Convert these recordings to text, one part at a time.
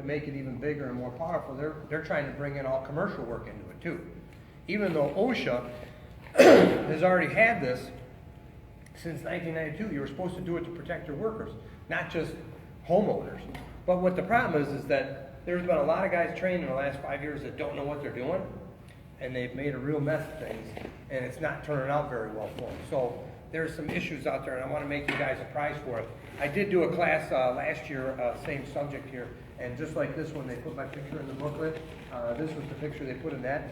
make it even bigger and more powerful, they're trying to bring in all commercial work into it too. Even though OSHA has already had this since 1992, you were supposed to do it to protect your workers, not just homeowners. But what the problem is that there's been a lot of guys trained in the last 5 years that don't know what they're doing, and they've made a real mess of things, and it's not turning out very well for them. So there's some issues out there, and I want to make you guys a prize for it. I did do a class last year, same subject here, and just like this one, they put my picture in the booklet. This was the picture they put in that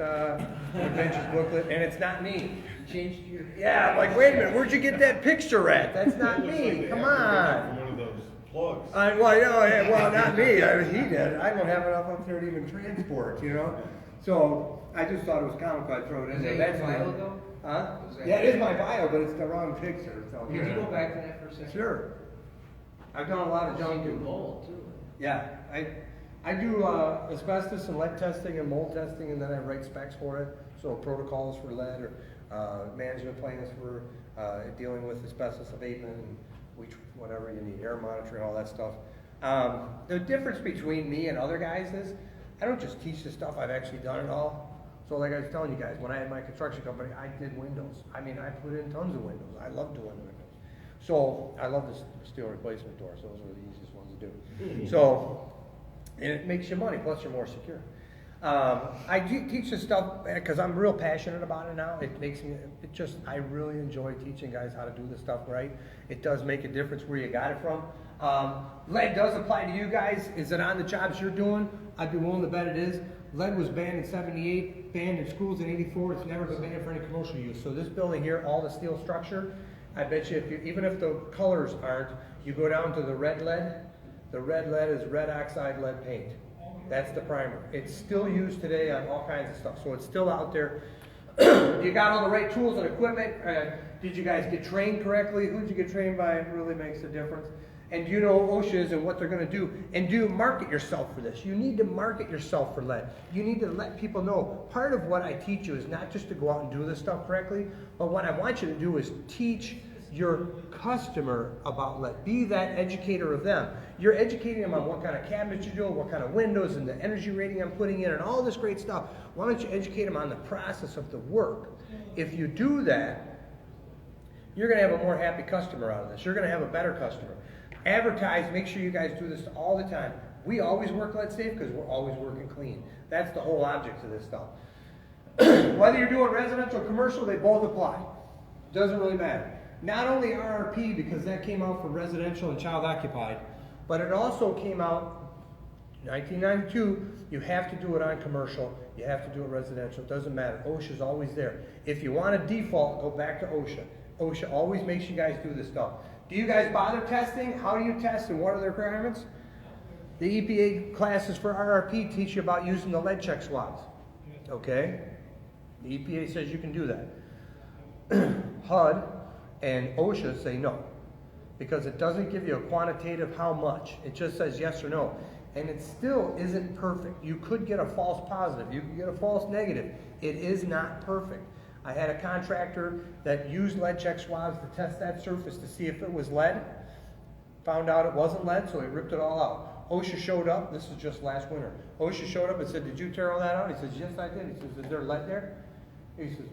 adventures booklet, and it's not me. Changed your... Yeah, I'm like, wait a minute, where'd you get that picture at? That's not me. Come on. One of those plugs. Well, not me. He did. I don't have enough up there to even transport, you know. So I just thought it was comical. I'd throw it in there. That's your bio, though? Huh? Yeah, it is my bio, but it's the wrong picture. So. Can you go back to that for a second? Sure. I've done a lot of junk. You do mold, too. Yeah, I do asbestos and lead testing and mold testing, and then I write specs for it. So protocols for lead or management plans for dealing with asbestos abatement and whatever you need, air monitoring, all that stuff. The difference between me and other guys is I don't just teach the stuff, I've actually done it all. So like I was telling you guys, when I had my construction company, I did windows. I mean, I put in tons of windows. I love doing windows. So I love the steel replacement doors. Those are the easiest ones to do. So, and it makes you money, plus you're more secure. I do teach this stuff because I'm real passionate about it now. It makes me, I really enjoy teaching guys how to do this stuff right. It does make a difference where you got it from. Lead does apply to you guys. Is it on the jobs you're doing? I'd be willing to bet it is. Lead was banned in '78, banned in schools in '84. It's never been banned for any commercial use. So this building here, all the steel structure, I bet you, even if the colors aren't, you go down to the red lead. The red lead is red oxide lead paint. That's the primer. It's still used today on all kinds of stuff, so it's still out there. You got all the right tools and equipment. Did you guys get trained correctly? Who did you get trained by? It really makes a difference. And do you know OSHA is and what they're going to do? And do you market yourself for this? You need to market yourself for lead. You need to let people know. Part of what I teach you is not just to go out and do this stuff correctly, but what I want you to do is teach your customer about lead. Be that educator of them. You're educating them on what kind of cabinets you're doing, what kind of windows, and the energy rating I'm putting in, and all this great stuff. Why don't you educate them on the process of the work? If you do that, you're going to have a more happy customer out of this. You're going to have a better customer. Advertise, make sure you guys do this all the time. We always work lead safe because we're always working clean. That's the whole object of this stuff. Whether you're doing residential or commercial, they both apply. Doesn't really matter. Not only RRP, because that came out for residential and child occupied, but it also came out 1992. You have to do it on commercial. You have to do it residential. It doesn't matter. OSHA's always there. If you want to default, go back to OSHA. OSHA always makes you guys do this stuff. Do you guys bother testing? How do you test and what are the requirements? The EPA classes for RRP teach you about using the lead check swabs. Okay? The EPA says you can do that. HUD and OSHA say no, because it doesn't give you a quantitative how much. It just says yes or no. And it still isn't perfect. You could get a false positive. You could get a false negative. It is not perfect. I had a contractor that used lead check swabs to test that surface to see if it was lead. Found out it wasn't lead, so he ripped it all out. OSHA showed up. This is just last winter. OSHA showed up and said, "Did you tear all that out?" He says, "Yes, I did." He says, "Is there lead there?" He says,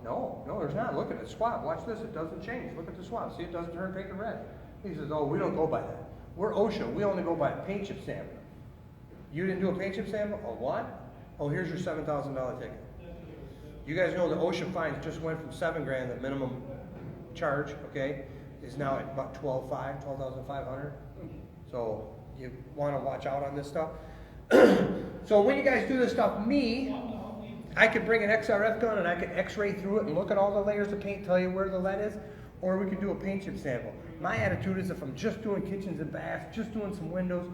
no, there's not. Look at the swab. Watch this. It doesn't change. Look at the swab. See, it doesn't turn pink and red. He says, "Oh, we don't go by that. We're OSHA. We only go by a paint chip sample." You didn't do a paint chip sample? Oh, what? Oh, here's your $7,000 ticket. You guys know the OSHA fines just went from $7,000, the minimum charge, okay, is now at about $12,500. So you want to watch out on this stuff. So when you guys do this stuff, I could bring an XRF gun and I could x-ray through it and look at all the layers of paint, tell you where the lead is, or we could do a paint chip sample. My attitude is if I'm just doing kitchens and baths, just doing some windows,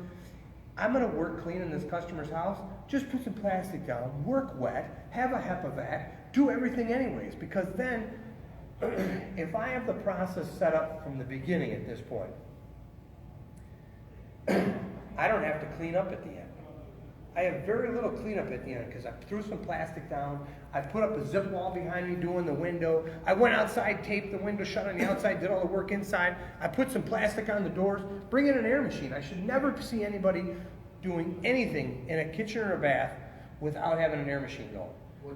I'm going to work clean in this customer's house, just put some plastic down, work wet, have a HEPA vac, do everything anyways, because then if I have the process set up from the beginning at this point, I don't have to clean up at the end. I have very little cleanup at the end because I threw some plastic down. I put up a zip wall behind me doing the window. I went outside, taped the window shut on the outside, did all the work inside. I put some plastic on the doors. Bring in an air machine. I should never see anybody doing anything in a kitchen or a bath without having an air machine going.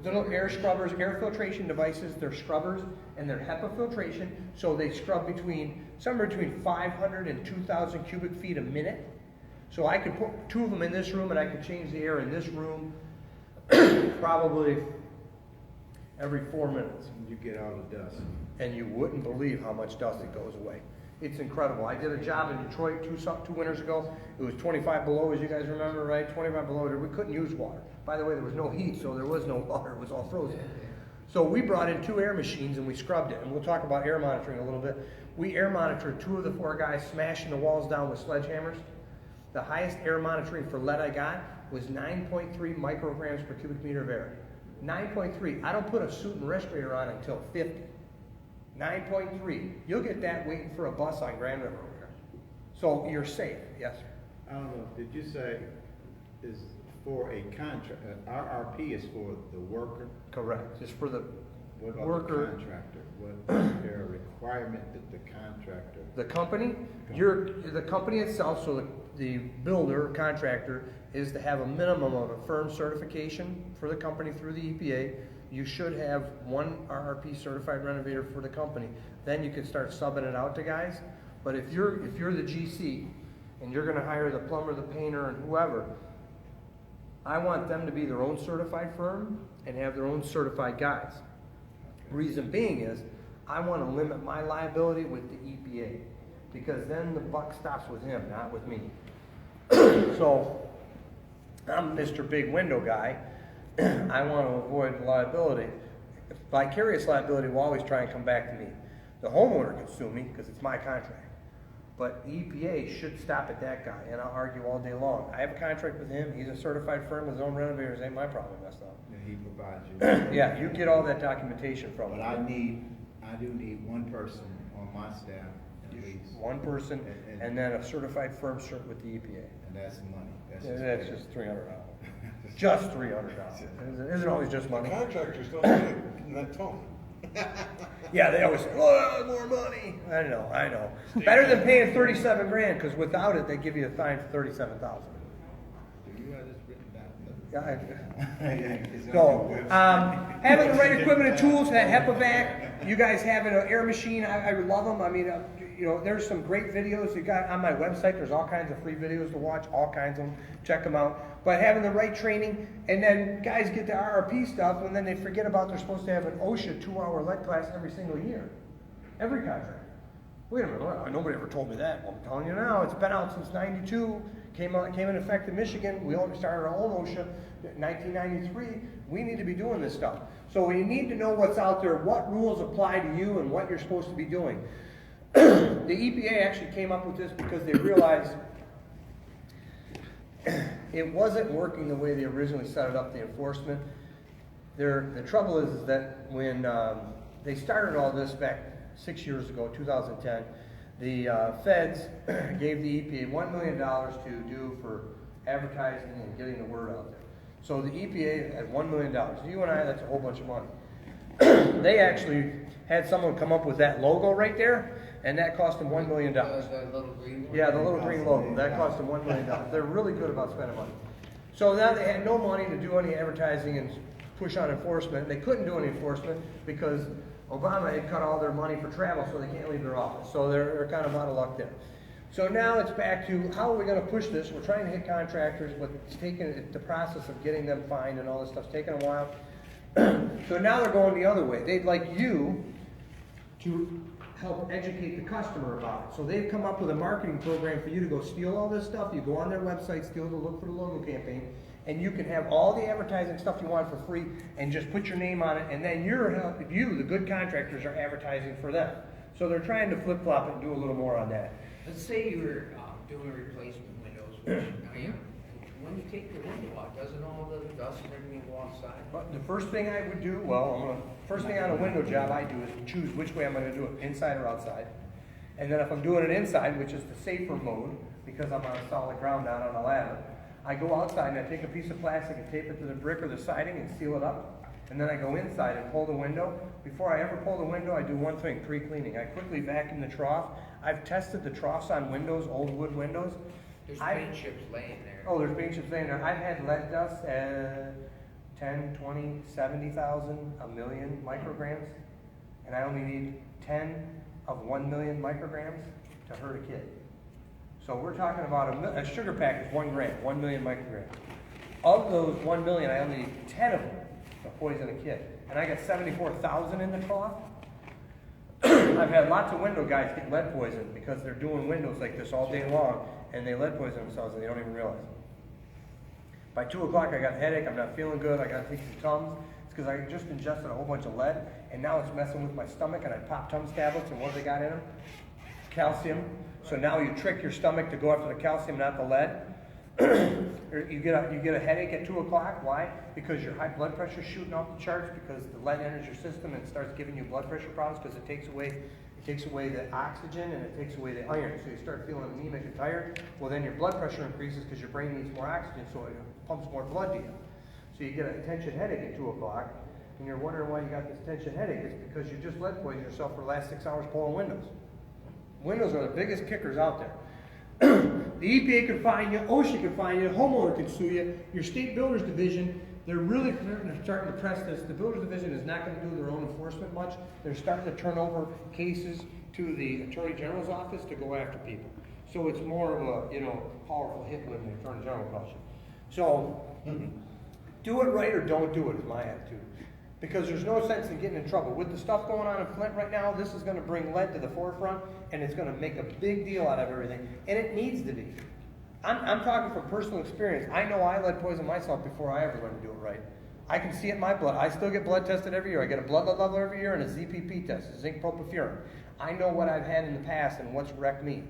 Little air scrubbers, air filtration devices, they're scrubbers, and they're HEPA filtration, so they scrub somewhere between 500 and 2,000 cubic feet a minute. So I could put 2 of them in this room, and I could change the air in this room probably every 4 minutes. You get all the dust. And you wouldn't believe how much dust it goes away. It's incredible. I did a job in Detroit two winters ago. It was 25 below, as you guys remember, right? 25 below. We couldn't use water. By the way, there was no heat, so there was no water. It was all frozen. So we brought in 2 air machines and we scrubbed it. And we'll talk about air monitoring a little bit. We air monitored 2 of the 4 guys smashing the walls down with sledgehammers. The highest air monitoring for lead I got was 9.3 micrograms per cubic meter of air. 9.3. I don't put a suit and respirator on until 50. 9.3. You'll get that waiting for a bus on Grand River over here. So you're safe. Yes, sir. I don't know, did you say is for a contract, RRP is for the worker? Correct. It's for the What about worker. the contractor? What, is there a requirement that the contractor? The company, the company itself, so the builder, contractor, is to have a minimum of a firm certification for the company through the EPA. You should have 1 RRP certified renovator for the company. Then you can start subbing it out to guys. But if you're the GC and you're gonna hire the plumber, the painter, and whoever, I want them to be their own certified firm and have their own certified guys. Reason being is, I want to limit my liability with the EPA, because then the buck stops with him, not with me. So, I'm Mr. Big Window guy. I want to avoid liability. Vicarious liability will always try and come back to me. The homeowner can sue me because it's my contract. But the EPA should stop at that guy, and I'll argue all day long. I have a contract with him. He's a certified firm with his own renovators. Ain't my problem messed up. And he provides you. Yeah, you get all that documentation from But him. I do need 1 person on my staff at least. 1 person, and then a certified firm cert with the EPA. And that's money. That's just $300. Just $300. Isn't always just money. Contractors don't get that tone. Yeah, they always say, "Oh, more money." I know. Better than paying 37 grand, because without it, they give you a fine for 37,000. Do you have this written down? Yeah, So, having the right equipment and tools, that HEPA-vac, you guys having an air machine, I love them. I mean, there's some great videos you got on my website. There's all kinds of free videos to watch, all kinds of them. Check them out. But having the right training, and then guys get the RRP stuff, and then they forget about they're supposed to have an OSHA 2-hour lead class every single year. Every contract. Wait a minute, nobody ever told me that. Well, I'm telling you now, it's been out since '92. Came in effect in Michigan. We only started our own OSHA in 1993. We need to be doing this stuff. So you need to know what's out there, what rules apply to you, and what you're supposed to be doing. The EPA actually came up with this because they realized it wasn't working the way they originally set it up, the enforcement. The trouble is that when they started all this back 6 years ago, 2010, the feds gave the EPA $1 million to do for advertising and getting the word out there. So the EPA had $1 million. You and I, that's a whole bunch of money. They actually had someone come up with that logo right there, and that cost them $1 million. That little green one? Yeah, the little green logo. That cost them $1 million. They're really good about spending money. So now they had no money to do any advertising and push on enforcement. They couldn't do any enforcement because Obama had cut all their money for travel, so they can't leave their office. So they're kind of out of luck there. So now it's back to how are we going to push this? We're trying to hit contractors, but it's taking the process of getting them fined and all this stuff's taking a while. So now they're going the other way. They'd like you to help educate the customer about it. So they've come up with a marketing program for you to go steal all this stuff. You go on their website, steal the look for the logo campaign, and you can have all the advertising stuff you want for free and just put your name on it, and then you, the good contractors, are advertising for them. So they're trying to flip-flop it and do a little more on that. Let's say you were doing replacement windows, which I am. When you take the window out, doesn't all the dust and everything go outside? But the first thing I would do, first thing on a window job I do is choose which way I'm going to do it, inside or outside. And then if I'm doing it inside, which is the safer mode, because I'm on a solid ground down on a ladder, I go outside and I take a piece of plastic and tape it to the brick or the siding and seal it up. And then I go inside and pull the window. Before I ever pull the window, I do one thing, pre-cleaning. I quickly vacuum the trough. I've tested the troughs on windows, old wood windows, There's I- paint chips laying there. Oh, there's paint chips laying there. I've had lead dust at 10, 20, 70,000, a million micrograms, and I only need 10 of 1 million micrograms to hurt a kid. So we're talking about a sugar pack is 1 gram, 1 million micrograms. Of those 1 million, I only need 10 of them to poison a kid. And I got 74,000 in the cloth. I've had lots of window guys get lead poisoned because they're doing windows like this all day long, and they lead poison themselves and they don't even realize it. By 2 o'clock, I got a headache, I'm not feeling good, I got to take some Tums. It's because I just ingested a whole bunch of lead, and now it's messing with my stomach, and I pop Tums tablets, and what have they got in them? Calcium. So now you trick your stomach to go after the calcium, not the lead. you get a headache at 2 o'clock. Why? Because your high blood pressure is shooting off the charts because the lead enters your system and starts giving you blood pressure problems because it takes away the oxygen and it takes away the iron. So you start feeling anemic and tired. Well, then your blood pressure increases because your brain needs more oxygen, so it pumps more blood to you. So you get a tension headache at 2 o'clock, and you're wondering why you got this tension headache. It's because you just lead poisoned yourself for the last 6 hours pulling windows. Windows are the biggest kickers out there. The EPA can fine you, OSHA can fine you, homeowner can sue you, your state builders division, they're starting to press this. The builders division is not going to do their own enforcement much. They're starting to turn over cases to the Attorney General's office to go after people. So it's more of a, powerful hit when the Attorney General calls you. So, do it right or don't do it is my attitude. Because there's no sense in getting in trouble. With the stuff going on in Flint right now, this is going to bring lead to the forefront, and it's going to make a big deal out of everything. And it needs to be. I'm talking from personal experience. I know I lead poisoned myself before I ever learned to do it right. I can see it in my blood. I still get blood tested every year. I get a blood level every year and a ZPP test, zinc propofurine. I know what I've had in the past and what's wrecked me.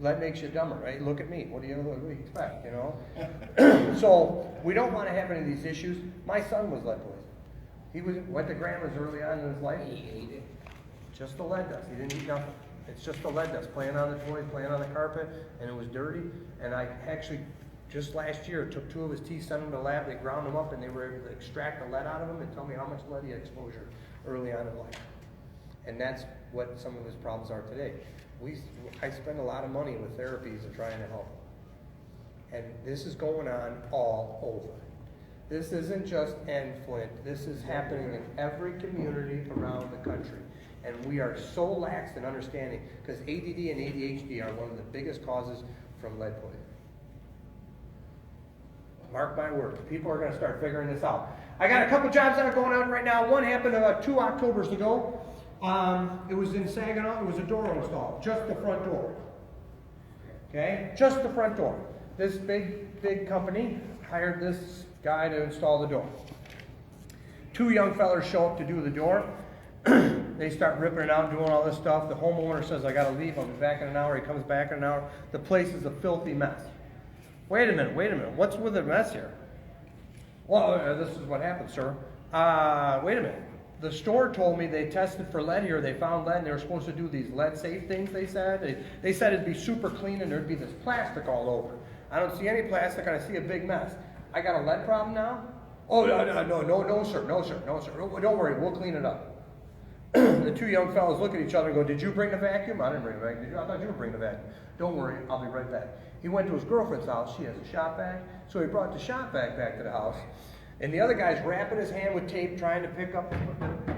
Lead makes you dumber, right? Look at me. What do you expect, So we don't want to have any of these issues. My son was lead poisoned. He went to grandma's early on in his life. He ate it. Just the lead dust. He didn't eat nothing. It's just the lead dust, playing on the toys, playing on the carpet, and it was dirty. And I actually, just last year, took 2 of his teeth, sent them to the lab, they ground them up, and they were able to extract the lead out of him and tell me how much lead he had exposure early on in life. And that's what some of his problems are today. I spend a lot of money with therapies and trying to help him. And this is going on all over. This isn't just in Flint. This is happening in every community around the country. And we are so lax in understanding because ADD and ADHD are one of the biggest causes from lead poisoning. Mark my words, people are going to start figuring this out. I got a couple jobs that are going on right now. One happened about 2 Octobers ago. It was in Saginaw. It was a door install, just the front door. Okay, just the front door. This big company hired this guy to install the door. 2 young fellas show up to do the door. They start ripping it out, doing all this stuff. The homeowner says, I got to leave. I'll be back in an hour. He comes back in an hour. The place is a filthy mess. Wait a minute. What's with the mess here? Well, this is what happened, sir. Wait a minute. The store told me they tested for lead here. They found lead, and they were supposed to do these lead-safe things, they said. They said it'd be super clean, and there'd be this plastic all over. I don't see any plastic, and I see a big mess. I got a lead problem now? Oh, no, sir. Don't worry, we'll clean it up. The 2 young fellows look at each other and go, did you bring the vacuum? I didn't bring the vacuum. I thought you were bringing the vacuum. Don't worry, I'll be right back. He went to his girlfriend's house. She has a shop vac. So he brought the shop vac back to the house. And the other guy's wrapping his hand with tape, trying to pick up the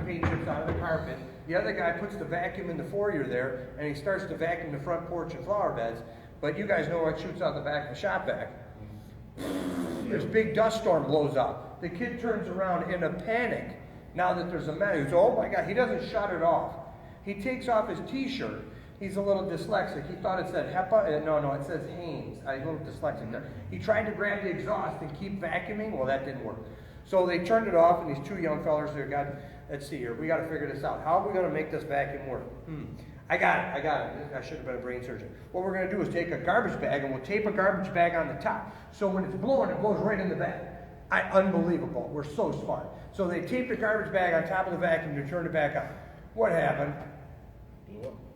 paint chips out of the carpet. The other guy puts the vacuum in the foyer there, and he starts to vacuum the front porch and flower beds. But you guys know what shoots out the back of the shop vac. This big dust storm blows up. The kid turns around in a panic. Now that there's a man who's, oh my God, he doesn't shut it off. He takes off his t-shirt. He's a little dyslexic. He thought it said HEPA. No, it says Haynes. I'm a little dyslexic there. He tried to grab the exhaust and keep vacuuming. Well, that didn't work. So they turned it off, and these 2 young fellas there got, let's see here. We got to figure this out. How are we going to make this vacuum work? I got it. I should have been a brain surgeon. What we're going to do is take a garbage bag, and we'll tape a garbage bag on the top. So when it's blowing, it blows right in the bag. Unbelievable. We're so smart. So they taped the garbage bag on top of the vacuum to turn it back on. What happened?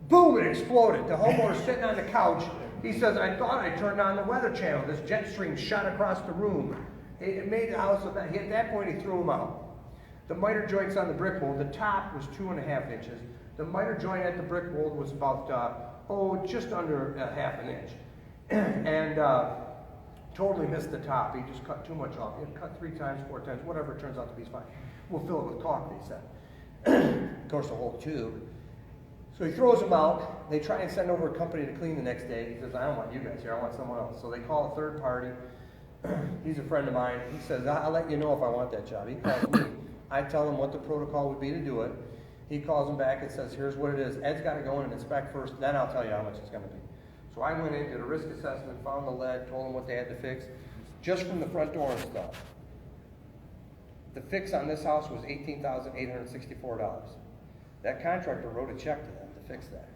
Boom, it exploded. The homeowner's sitting on the couch. He says, I thought I turned on the weather channel. This jet stream shot across the room. It made the house, at that point he threw him out. The miter joints on the brick mold, the top was 2.5 inches. The miter joint at the brick mold was about, just under 1/2 inch. and totally missed the top. He just cut too much off. He cut 3 times, 4 times, whatever it turns out to be is fine. We'll fill it with caulk, they said. Of course, the whole tube. So he throws them out. They try and send over a company to clean the next day. He says, I don't want you guys here. I want someone else. So they call a third party. He's a friend of mine. He says, I'll let you know if I want that job. He calls me. I tell him what the protocol would be to do it. He calls him back and says, here's what it is. Ed's got to go in and inspect first, then I'll tell you how much it's going to be. So I went in, did a risk assessment, found the lead, told them what they had to fix, just from the front door and stuff. The fix on this house was $18,864. That contractor wrote a check to them to fix that.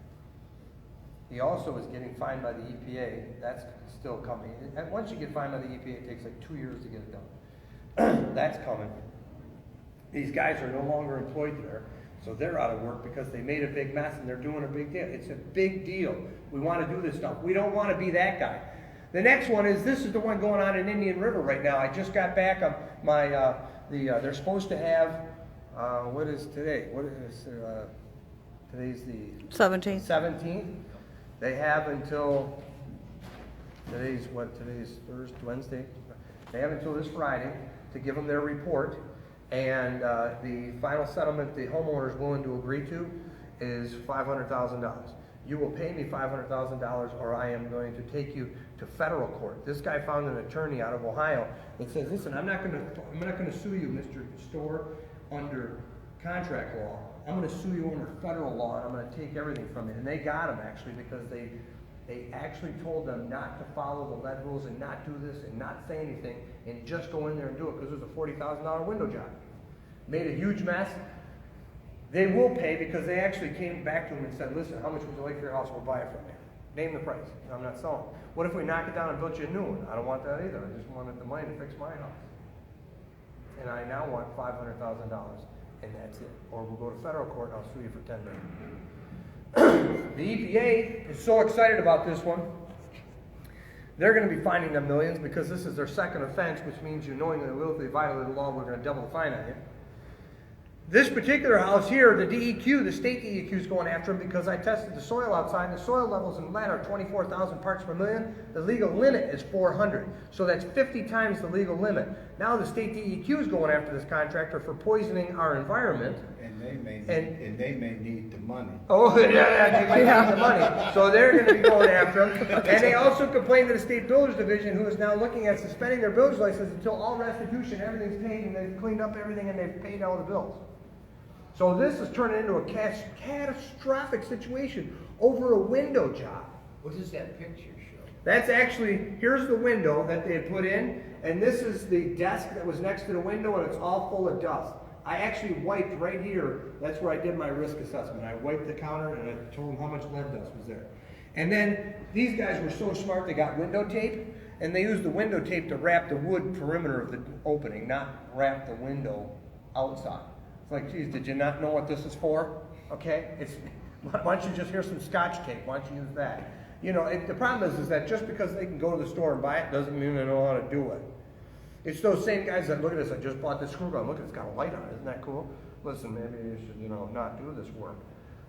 He also was getting fined by the EPA. That's still coming. And once you get fined by the EPA, it takes like 2 years to get it done. That's coming. These guys are no longer employed there, so they're out of work because they made a big mess and they're doing a big deal. It's a big deal. We want to do this stuff. We don't want to be that guy. The next one is, this is the one going on in Indian River right now. I just got back on my, they're supposed to have, what is today? What is, today's the 17th. 17th. They have until, today's Thursday, Wednesday. They have until this Friday to give them their report. And the final settlement the homeowner is willing to agree to is $500,000. You will pay me $500,000 or I am going to take you to federal court. This guy found an attorney out of Ohio and says, listen, I'm not going to sue you, Mr. Store, under contract law. I'm going to sue you under federal law, and I'm going to take everything from you. And they got him, actually, because they actually told them not to follow the lead rules and not do this and not say anything and just go in there and do it, because it was a $40,000 window job. Made a huge mess. They will pay, because they actually came back to him and said, listen, how much would you like for your house? We'll buy it from you. Name the price. I'm not selling. What if we knock it down and build you a new one? I don't want that either. I just wanted the money to fix my house. And I now want $500,000, and that's it. Or we'll go to federal court and I'll sue you for $10 million. The EPA is so excited about this one. They're going to be fining them millions, because this is their second offense, which means you knowingly and willfully violated the law. We're going to double the fine on you. This particular house here, the DEQ, the state DEQ is going after them because I tested the soil outside, and the soil levels in lead are 24,000 parts per million. The legal limit is 400. So that's 50 times the legal limit. Now the state DEQ is going after this contractor for poisoning our environment. And they may need the money. Oh, yeah, they might need the money. So they're going to be going after them. And they also complained to the State Builders Division, who is now looking at suspending their builder's license until all restitution, everything's paid, and they've cleaned up everything and they've paid all the bills. So this is turning into a catastrophic situation over a window job. What does that picture show? That's actually, here's the window that they had put in, and this is the desk that was next to the window, and it's all full of dust. I actually wiped right here. That's where I did my risk assessment. I wiped the counter and I told them how much lead dust was there. And then these guys were so smart, they got window tape, and they used the window tape to wrap the wood perimeter of the opening, not wrap the window outside. It's like, geez, did you not know what this is for? Okay? Why don't you just, here's some Scotch tape, why don't you use that? You know, the problem is that just because they can go to the store and buy it doesn't mean they know how to do it. It's those same guys that look at this, I just bought this screw gun, look, it's got a light on it, isn't that cool? Listen, maybe you should, not do this work.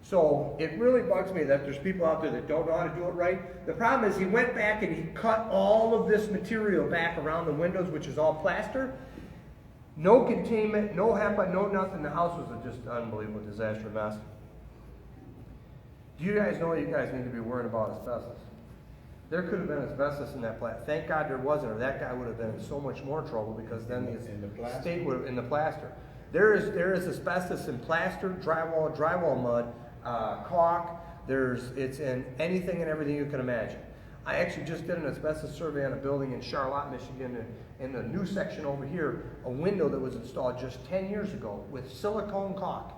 So it really bugs me that there's people out there that don't know how to do it right. The problem is he went back and he cut all of this material back around the windows, which is all plaster. No containment, no HEPA, no nothing. The house was just an unbelievable disaster mess. Do you guys know you guys need to be worrying about asbestos? There could have been asbestos in that plant. Thank God there wasn't, or that guy would have been in so much more trouble, because then the state would have, in the plaster. There is asbestos in plaster, drywall mud, caulk. It's in anything and everything you can imagine. I actually just did an asbestos survey on a building in Charlotte, Michigan, in the new section over here, a window that was installed just 10 years ago with silicone caulk.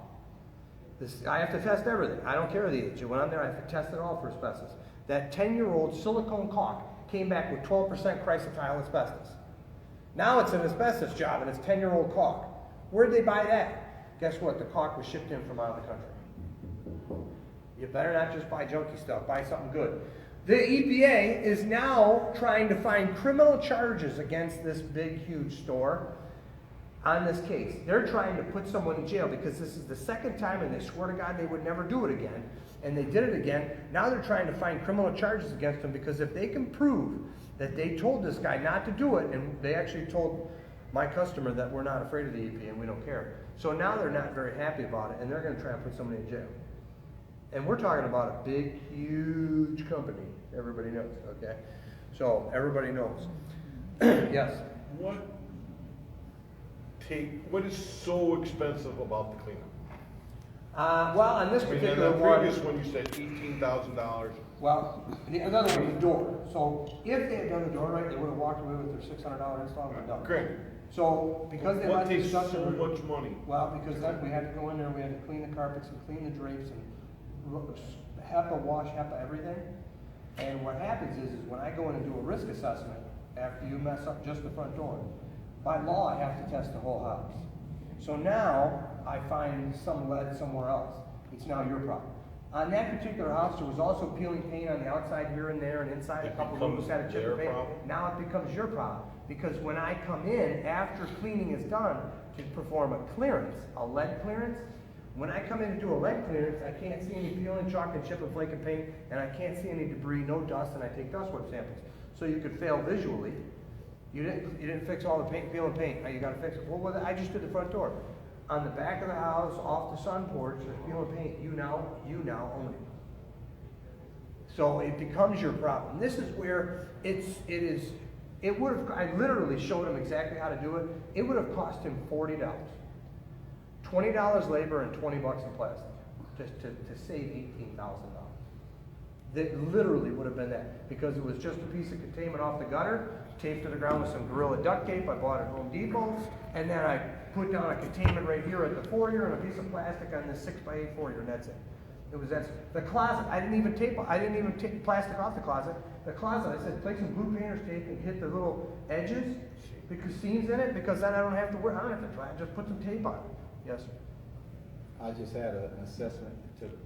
I have to test everything. I don't care the age. I went on there, I have to test it all for asbestos. That 10-year-old silicone caulk came back with 12% chrysotile asbestos. Now it's an asbestos job, and it's 10-year-old caulk. Where'd they buy that? Guess what? The caulk was shipped in from out of the country. You better not just buy junky stuff. Buy something good. The EPA is now trying to find criminal charges against this big, huge store. on this case. They're trying to put someone in jail because this is the second time and they swear to God they would never do it again. And they did it again. Now they're trying to find criminal charges against them because if they can prove that they told this guy not to do it, and they actually told my customer that we're not afraid of the EPA and we don't care. So now they're not very happy about it and they're going to try and put somebody in jail. And we're talking about a big, huge company. Everybody knows, okay? So everybody knows. Yes? What is so expensive about the cleanup? Well, on this I mean, in particular the one, previous one, you said $18,000. well, another one, the door. So if they had done the door right, they would have walked away with their $600 installment done. Great. So because they What let these takes so customers, much money? well, because then we had to go in there, we had to clean the carpets and clean the drapes and HEPA wash, HEPA everything. And what happens is when I go in and do a risk assessment, after you mess up just the front door, by law, I have to test the whole house. So now, I find some lead somewhere else. It's now your problem. On that particular house, there was also peeling paint on the outside here and there and inside. A It couple becomes rooms had a chip their of paint. problem? Now it becomes your problem. Because when I come in, after cleaning is done, to perform a clearance, a lead clearance, when I come in to do a lead clearance, I can't see any peeling, chalk, and chip and flake of paint, and I can't see any debris, no dust, and I take dust web samples. So you could fail visually. You didn't fix all the paint, peel and paint. Now you got to fix it. Well, I just did the front door. On the back of the house, off the sun porch, there's peel and paint. You now own it. So it becomes your problem. This is where it would have. I literally showed him exactly how to do it. It would have cost him $40, $20 labor, and $20 in plastic, just to save $18,000. That literally would have been that, because it was just a piece of containment off the gutter, taped to the ground with some Gorilla duct tape I bought at Home Depot, and then I put down a containment right here at the foyer and a piece of plastic on this 6x8 foyer, and that's it. The closet, I didn't even take plastic off the closet. The closet, I said, place some blue painter's tape and hit the little edges, because seams in it, because then I don't have to try, just put some tape on it. Yes, sir. I just had an assessment, it took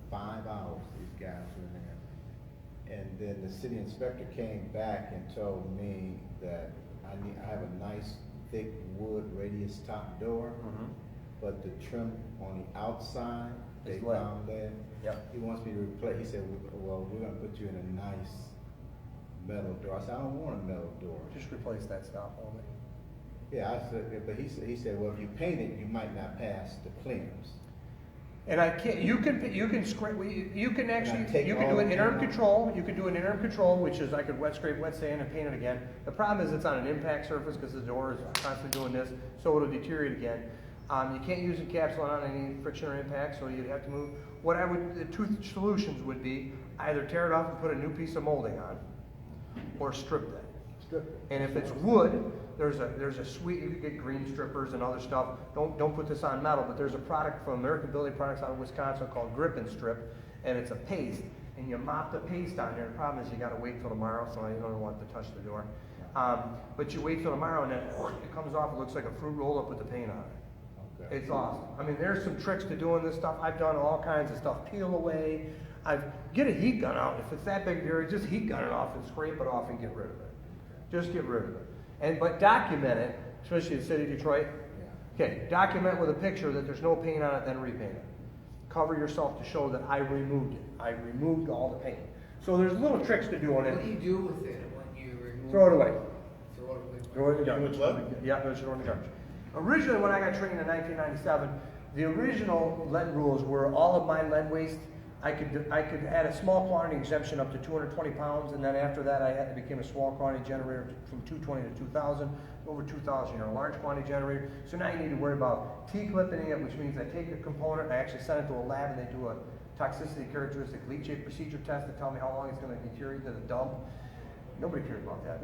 5 hours, these guys were in there. And then the city inspector came back and told me that I have a nice thick wood radius top door, but the trim on the outside, they It's lead. found that. Yep. He wants me to replace, he said, well, we're gonna put you in a nice metal door. I said, I don't want a metal door. Just replace that stuff only. Yeah, I said, but he said, well, if you paint it, you might not pass the clearance. And I can't, you can scrape, you can actually, take you can all do an the interim paint off? control, you could do an interim control, which is I could wet scrape, wet sand, and paint it again. The problem is it's on an impact surface because the door is constantly doing this, so it'll deteriorate again. You can't use encapsulant on any friction or impact, so you'd have to move. The two solutions would be either tear it off and put a new piece of molding on, or strip that. And if it's wood, there's a sweet, you could get green strippers and other stuff. Don't put this on metal, but there's a product from American Building Products out of Wisconsin called Grip and Strip, and it's a paste, and you mop the paste on there. The problem is you gotta wait till tomorrow, so you don't want to touch the door. But you wait till tomorrow and then it comes off, it looks like a fruit roll up with the paint on it. Okay. It's awesome. I mean, there's some tricks to doing this stuff. I've done all kinds of stuff. Peel away. Get a heat gun out. If it's that big area, just heat gun it off and scrape it off and get rid of it. Just get rid of it. But document it, especially in the city of Detroit. Okay, document with a picture that there's no paint on it, then repaint it. Cover yourself to show that I removed it. I removed all the paint. So there's little tricks to do on What do it. you do with it when you remove? Throw it away. Throw it away. Throw it in the Damn, garbage. it's lead? Yeah, throw it in the garbage. Originally, when I got trained in 1997, the original lead rules were all of my lead waste. I could add a small quantity exemption up to 220 pounds, and then after that, I became a small quantity generator from 220 to 2,000. Over 2,000, you're a large quantity generator. So now you need to worry about T-clipping it, which means I take a component, I actually send it to a lab, and they do a toxicity characteristic leachate procedure test to tell me how long it's going to deteriorate to the dump. Nobody cares about that.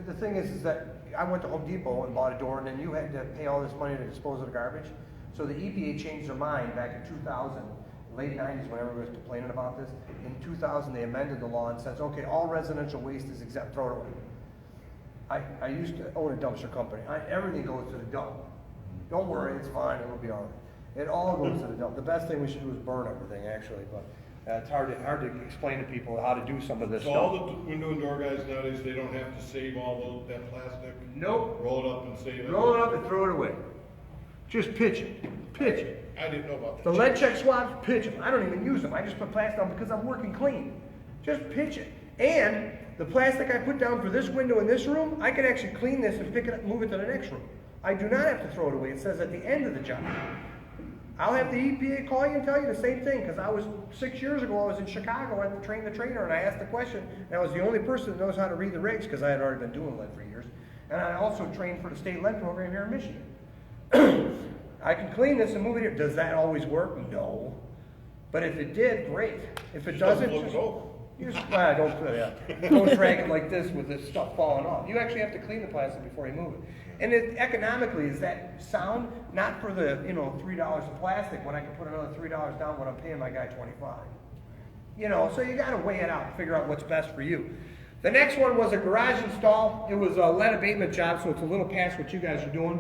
The thing is that I went to Home Depot and bought a door, and then you had to pay all this money to dispose of the garbage. So the EPA changed their mind back in 2000. Late 90s, when everybody was complaining about this. In 2000, they amended the law and says, okay, all residential waste is exempt, throw it away. I used to own a dumpster company. Everything goes to the dump. Don't worry, it's fine, it'll be all right. It all goes to the dump. The best thing we should do is burn everything, actually, but It's hard to explain to people how to do some of this So stuff. all the window and door guys nowadays, they don't have to save all that plastic? Nope. Roll it up and save it? Roll it up and throw it away. Just pitch it. Pitch it. I didn't know about that. The lead check swabs, pitch them. I don't even use them. I just put plastic on because I'm working clean. Just pitch it. And the plastic I put down for this window in this room, I can actually clean this and pick it up and move it to the next room. I do not have to throw it away. It says at the end of the job. I'll have the EPA call you and tell you the same thing, because 6 years ago, I was in Chicago, I trained the trainer, and I asked the question, and I was the only person that knows how to read the regs, because I had already been doing lead for years. And I also trained for the state lead program here in Michigan. I can clean this and move it here. Does that always work? No. But if it did, great. If it doesn't, Flip it over. don't drag it like this with this stuff falling off. You actually have to clean the plastic before you move it. And economically, is that sound? Not for the $3 of plastic when I can put another $3 down when I'm paying my guy $25. So you got to weigh it out, figure out what's best for you. The next one was a garage install. It was a lead abatement job, so it's a little past what you guys are doing,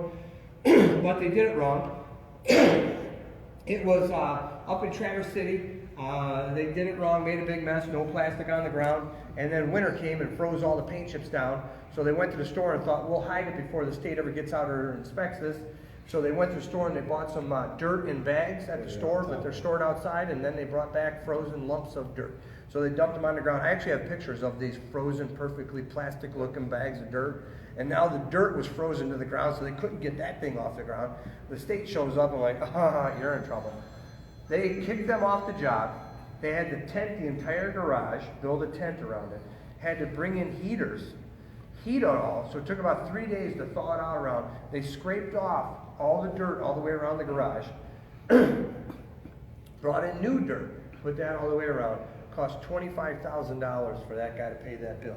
but they did it wrong. It was up in Traverse City. They did it wrong, made a big mess, no plastic on the ground, and then winter came and froze all the paint chips down. So they went to the store and thought, we'll hide it before the state ever gets out or inspects this. So they went to the store and they bought some dirt in bags at the store, but they're stored outside, and then they brought back frozen lumps of dirt. So they dumped them on the ground. I actually have pictures of these frozen, perfectly plastic-looking bags of dirt. And now the dirt was frozen to the ground, so they couldn't get that thing off the ground. The state shows up and like, you're in trouble. They kicked them off the job. They had to tent the entire garage, build a tent around it, had to bring in heaters, heat it all. So it took about 3 days to thaw it out around. They scraped off all the dirt all the way around the garage, brought in new dirt, put that all the way around. Cost $25,000 for that guy to pay that bill.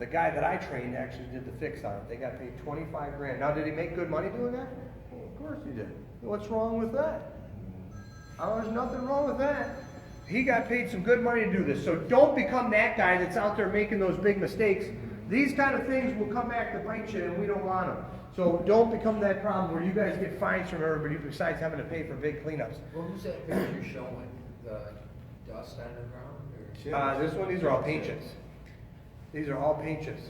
The guy that I trained actually did the fix on it. They got paid 25 grand. Now, did he make good money doing that? Well, of course he did. What's wrong with that? Oh, there's nothing wrong with that. He got paid some good money to do this. So don't become that guy that's out there making those big mistakes. These kind of things will come back to bite you, and we don't want them. So don't become that problem where you guys get fines from everybody besides having to pay for big cleanups. Well, who's that picture showing? The dust on the ground? These are all paint chips. These are all paint chips.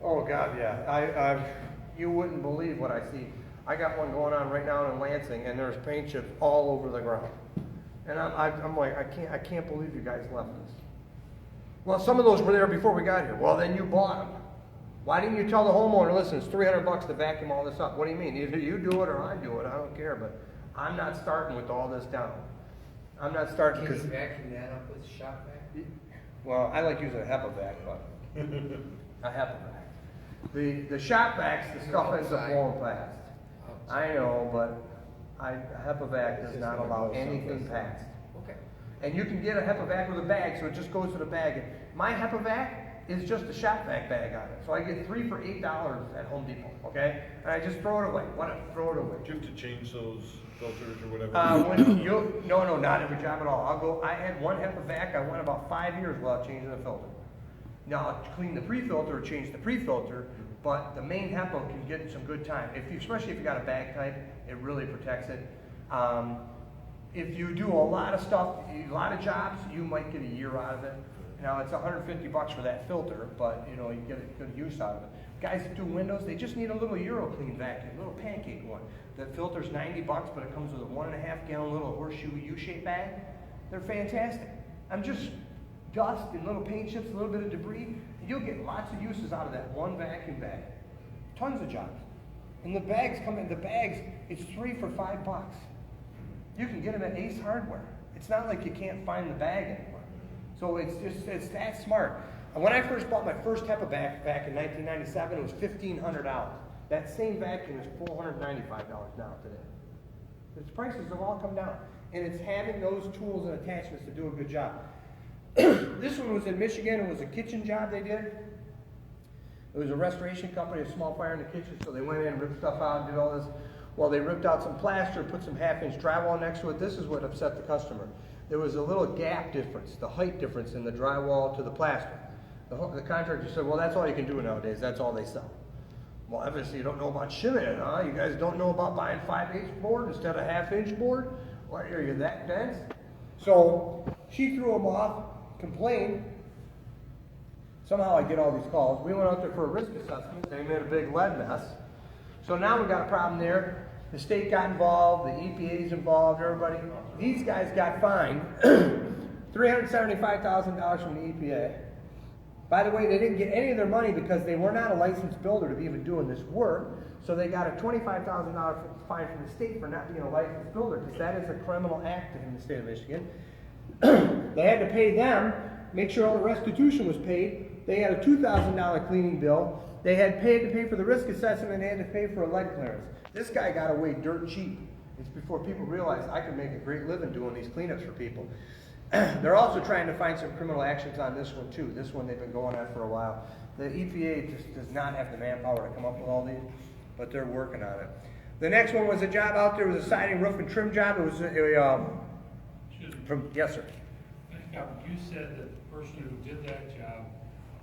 Oh God, yeah. You wouldn't believe what I see. I got one going on right now in Lansing, and there's paint chips all over the ground. And I'm like, I can't believe you guys left this. Well, some of those were there before we got here. Well, then you bought them. Why didn't you tell the homeowner, listen, it's $300 to vacuum all this up? What do you mean? Either you do it or I do it. I don't care, but I'm not starting with all this down. I'm not starting Can you because. vacuum that up with a shop vac? Well, I like using a HEPA vac, but a HEPA vac. The shop vacs, the stuff ends up blowing past. I know, but a HEPA vac does not allow anything past. Okay. And you can get a HEPA vac with a bag, so it just goes to the bag. And my HEPA vac is just a shop vac bag on it. So I get 3 for $8 at Home Depot, okay? And I just throw it away. Throw it away. Do you have to change those filters or whatever? No, not every job at all. I had one HEPA vac, I went about 5 years without changing the filter. Now, I'll clean the pre-filter or change the pre-filter, but the main HEPA can get some good time. Especially if you got a bag type, it really protects it. If you do a lot of stuff, a lot of jobs, you might get a year out of it. Now, it's $150 for that filter, but you get a good use out of it. Guys that do windows, they just need a little Euro-Clean vacuum, a little pancake one. The filter's $90, but it comes with a 1.5 gallon little horseshoe U-shaped bag. They're fantastic. I'm just dust and little paint chips, a little bit of debris. You'll get lots of uses out of that one vacuum bag. Tons of jobs. And the bags it's 3 for $5. You can get them at Ace Hardware. It's not like you can't find the bag anymore. So it's that smart. And when I first bought my first HEPA vac back in 1997, it was $1,500. That same vacuum is $495 now today. Its prices have all come down. And it's having those tools and attachments to do a good job. This one was in Michigan. It was a kitchen job they did. It was a restoration company, a small fire in the kitchen, so they went in and ripped stuff out and did all this. Well, they ripped out some plaster, put some 1/2-inch drywall next to it. This is what upset the customer. There was a little gap difference, the height difference in the drywall to the plaster. The contractor said, well, that's all you can do nowadays. That's all they sell. Well, obviously you don't know about shimming it, huh? You guys don't know about buying 5/8 board instead of 1/2-inch board? What, are you that dense? So She threw them off, complained. Somehow I get all these calls. We went out there for a risk assessment. They made a big lead mess. So now we got a problem there. The state got involved, the EPA's involved, everybody. These guys got fined $375,000 from the EPA. By the way, they didn't get any of their money because they were not a licensed builder to be even doing this work. So they got a $25,000 fine from the state for not being a licensed builder, because that is a criminal act in the state of Michigan. They had to pay them, make sure all the restitution was paid. They had a $2,000 cleaning bill. They had paid to pay for the risk assessment, and they had to pay for a lead clearance. This guy got away dirt cheap. It's before people realized I could make a great living doing these cleanups for people. They're also trying to find some criminal actions on this one too. This one they've been going on for a while. The EPA just does not have the manpower to come up with all these, but they're working on it. The next one was a job out there. It was a siding, roof, and trim job. It was yes, sir. You said that the person who did that job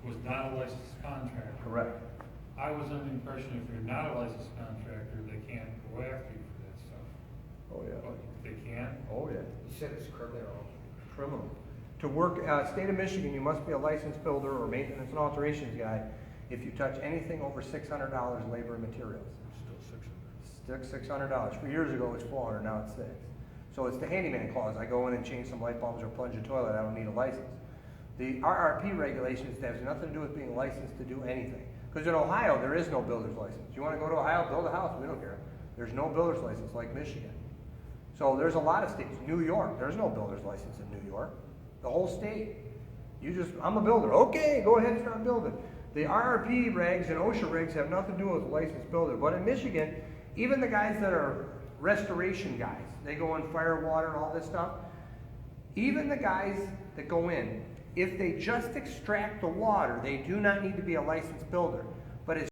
was not a licensed contractor. Correct. I was under the impression if you're not a licensed contractor, they can't go after you for that stuff. Oh yeah. But they can? Oh yeah. You said it's criminal. Criminal. To work, state of Michigan, you must be a licensed builder or maintenance and alterations guy if you touch anything over $600 labor and materials. Still 600. Still $600. 4 years ago it was $400, now it's $600. So it's the handyman clause. I go in and change some light bulbs or plunge a toilet, I don't need a license. The RRP regulations has nothing to do with being licensed to do anything. Because in Ohio, there is no builder's license. You want to go to Ohio, build a house, we don't care. There's no builder's license like Michigan. So there's a lot of states. New York, there's no builder's license in New York. The whole state. I'm a builder. Okay, go ahead and start building. The RRP regs and OSHA regs have nothing to do with a licensed builder. But in Michigan, even the guys that are restoration guys, they go in fire, water, and all this stuff. Even the guys that go in, if they just extract the water, they do not need to be a licensed builder. But as